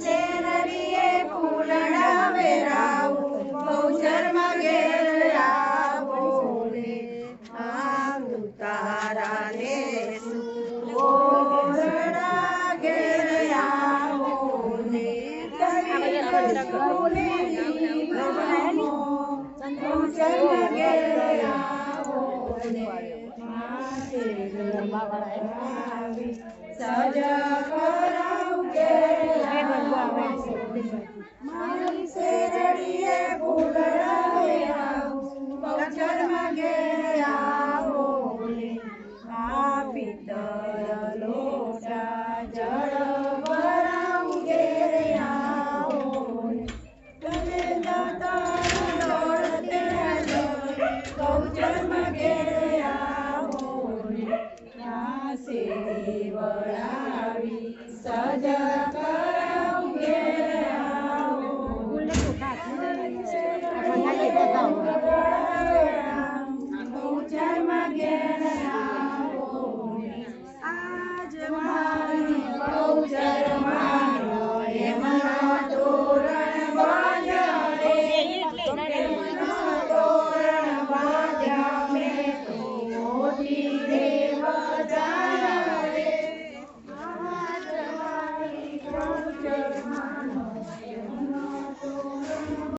શેરડીએ ફૂલડા વેરાવું બહુચરમાં ઘેર આવો રે તારા ને ઓરડા ઘેર આવો રે બહુચરમાં ઘેર આવો રે સજા કરાવ મારી શેરડીએ ફૂલડા વેરાવું બહુચરમાં ઘેર આવો રે આ પિત્તળ લોટા જળ ભરાવું ઘેર આવો રે તમે દાતાર દોડતે બહુચરમાં ઘેર આવો રે આ શેરી વળાવી સજા કરાવું ઘેર આવો બહુચરમાં ઘેર આવો આજ મારી બહુચરમાં એમાં તોરણ બાંધ્યા રે તોરણ બાંધ્યા મેં તો મોટી રે બજા